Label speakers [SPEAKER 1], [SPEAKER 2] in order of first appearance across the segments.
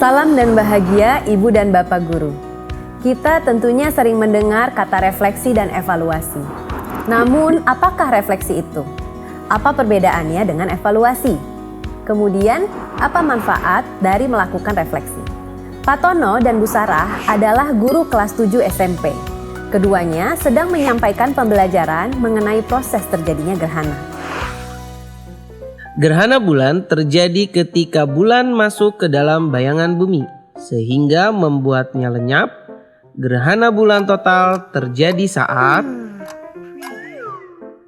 [SPEAKER 1] Salam dan bahagia Ibu dan Bapak Guru. Kita tentunya sering mendengar kata refleksi dan evaluasi. Namun, apakah refleksi itu? Apa perbedaannya dengan evaluasi? Kemudian, apa manfaat dari melakukan refleksi? Pak Tono dan Bu Sarah adalah guru kelas 7 SMP. Keduanya sedang menyampaikan pembelajaran mengenai proses terjadinya gerhana.
[SPEAKER 2] Gerhana bulan terjadi ketika bulan masuk ke dalam bayangan bumi, sehingga membuatnya lenyap. Gerhana bulan total terjadi saat...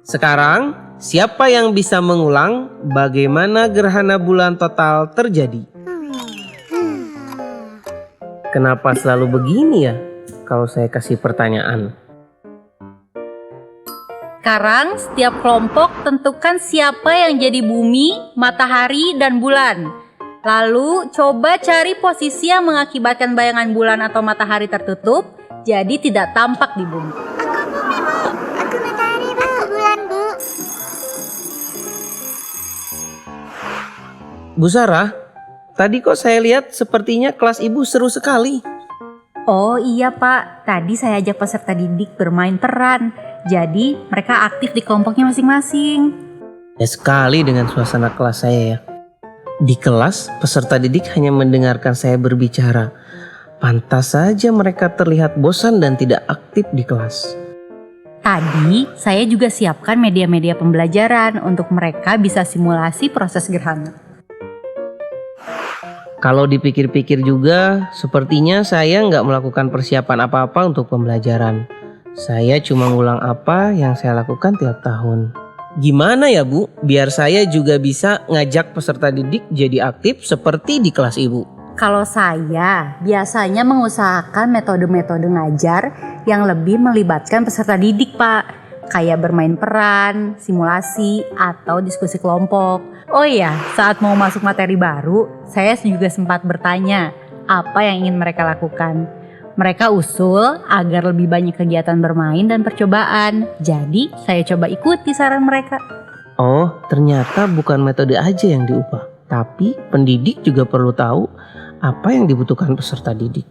[SPEAKER 2] Sekarang, siapa yang bisa mengulang bagaimana gerhana bulan total terjadi? Kenapa selalu begini ya kalau saya kasih pertanyaan?
[SPEAKER 3] Sekarang setiap kelompok tentukan siapa yang jadi bumi, matahari, dan bulan. Lalu coba cari posisi yang mengakibatkan bayangan bulan atau matahari tertutup, jadi tidak tampak di bumi.
[SPEAKER 4] Aku bumi, Bu. Aku matahari, Bu. Bulan, Bu.
[SPEAKER 2] Bu Sarah, tadi kok saya lihat sepertinya kelas ibu seru sekali.
[SPEAKER 3] Oh iya Pak, tadi saya ajak peserta didik bermain peran. Jadi mereka aktif di kelompoknya masing-masing.
[SPEAKER 2] Ya sekali dengan suasana kelas saya ya. Di kelas, peserta didik hanya mendengarkan saya berbicara. Pantas saja mereka terlihat bosan dan tidak aktif di kelas.
[SPEAKER 3] Tadi saya juga siapkan media-media pembelajaran untuk mereka bisa simulasi proses gerhana.
[SPEAKER 2] Kalau dipikir-pikir juga, sepertinya saya nggak melakukan persiapan apa-apa untuk pembelajaran. Saya cuma ngulang apa yang saya lakukan tiap tahun. Gimana ya Bu, biar saya juga bisa ngajak peserta didik jadi aktif seperti di kelas Ibu?
[SPEAKER 3] Kalau saya biasanya mengusahakan metode-metode ngajar yang lebih melibatkan peserta didik Pak. Kayak bermain peran, simulasi, atau diskusi kelompok. Oh iya, saat mau masuk materi baru, saya juga sempat bertanya apa yang ingin mereka lakukan. Mereka usul agar lebih banyak kegiatan bermain dan percobaan. Jadi saya coba ikuti saran mereka.
[SPEAKER 2] Oh, ternyata bukan metode aja yang diubah, tapi pendidik juga perlu tahu apa yang dibutuhkan peserta didik.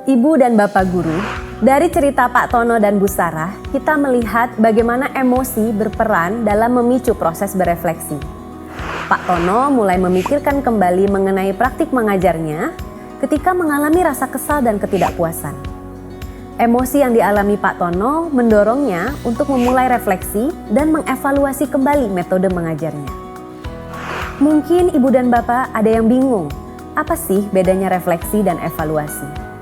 [SPEAKER 1] Ibu dan Bapak Guru, dari cerita Pak Tono dan Bu Sarah, kita melihat bagaimana emosi berperan dalam memicu proses berefleksi. Pak Tono mulai memikirkan kembali mengenai praktik mengajarnya ketika mengalami rasa kesal dan ketidakpuasan. Emosi yang dialami Pak Tono mendorongnya untuk memulai refleksi dan mengevaluasi kembali metode mengajarnya. Mungkin Ibu dan Bapak ada yang bingung, apa sih bedanya refleksi dan evaluasi?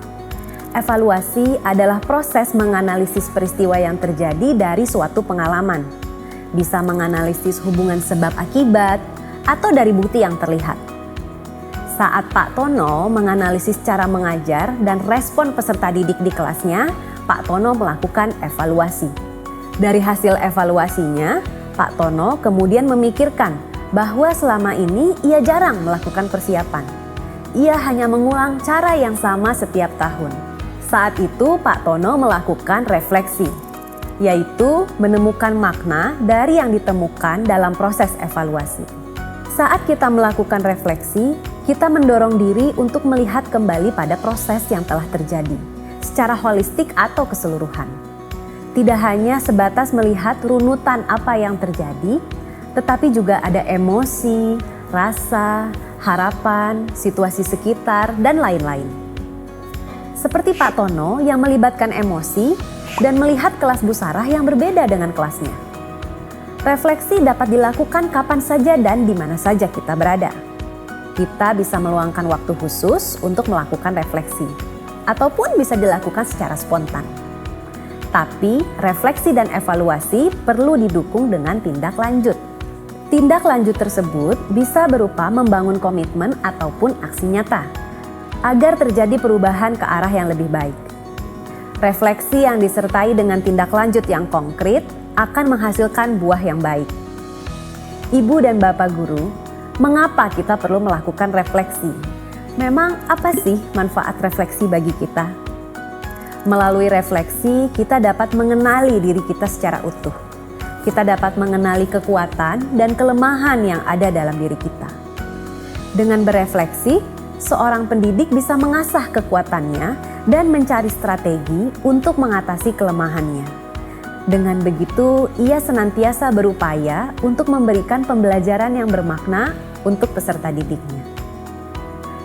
[SPEAKER 1] Evaluasi adalah proses menganalisis peristiwa yang terjadi dari suatu pengalaman. Bisa menganalisis hubungan sebab akibat atau dari bukti yang terlihat. Saat Pak Tono menganalisis cara mengajar dan respon peserta didik di kelasnya, Pak Tono melakukan evaluasi. Dari hasil evaluasinya, Pak Tono kemudian memikirkan bahwa selama ini ia jarang melakukan persiapan. Ia hanya mengulang cara yang sama setiap tahun. Saat itu Pak Tono melakukan refleksi, yaitu menemukan makna dari yang ditemukan dalam proses evaluasi. Saat kita melakukan refleksi, kita mendorong diri untuk melihat kembali pada proses yang telah terjadi, secara holistik atau keseluruhan. Tidak hanya sebatas melihat runutan apa yang terjadi, tetapi juga ada emosi, rasa, harapan, situasi sekitar, dan lain-lain. Seperti Pak Tono yang melibatkan emosi dan melihat kelas Bu Sarah yang berbeda dengan kelasnya. Refleksi dapat dilakukan kapan saja dan di mana saja kita berada. Kita bisa meluangkan waktu khusus untuk melakukan refleksi, ataupun bisa dilakukan secara spontan. Tapi refleksi dan evaluasi perlu didukung dengan tindak lanjut. Tindak lanjut tersebut bisa berupa membangun komitmen ataupun aksi nyata, agar terjadi perubahan ke arah yang lebih baik. Refleksi yang disertai dengan tindak lanjut yang konkret akan menghasilkan buah yang baik. Ibu dan Bapak Guru, mengapa kita perlu melakukan refleksi? Memang apa sih manfaat refleksi bagi kita? Melalui refleksi, kita dapat mengenali diri kita secara utuh. Kita dapat mengenali kekuatan dan kelemahan yang ada dalam diri kita. Dengan berefleksi, seorang pendidik bisa mengasah kekuatannya dan mencari strategi untuk mengatasi kelemahannya. Dengan begitu, ia senantiasa berupaya untuk memberikan pembelajaran yang bermakna untuk peserta didiknya.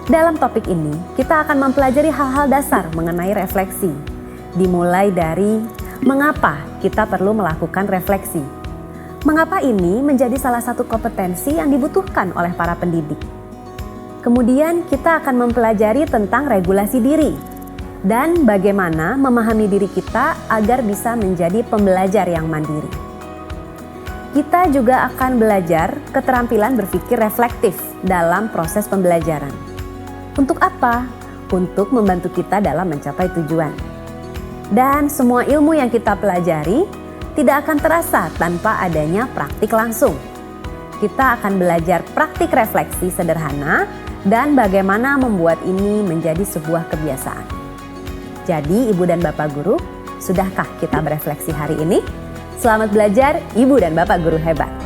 [SPEAKER 1] Dalam topik ini, kita akan mempelajari hal-hal dasar mengenai refleksi, dimulai dari mengapa kita perlu melakukan refleksi. Mengapa ini menjadi salah satu kompetensi yang dibutuhkan oleh para pendidik. Kemudian kita akan mempelajari tentang regulasi diri dan bagaimana memahami diri kita agar bisa menjadi pembelajar yang mandiri. Kita juga akan belajar keterampilan berpikir reflektif dalam proses pembelajaran. Untuk apa? Untuk membantu kita dalam mencapai tujuan. Dan semua ilmu yang kita pelajari tidak akan terasa tanpa adanya praktik langsung. Kita akan belajar praktik refleksi sederhana dan bagaimana membuat ini menjadi sebuah kebiasaan. Jadi Ibu dan Bapak Guru, sudahkah kita berefleksi hari ini? Selamat belajar Ibu dan Bapak Guru hebat.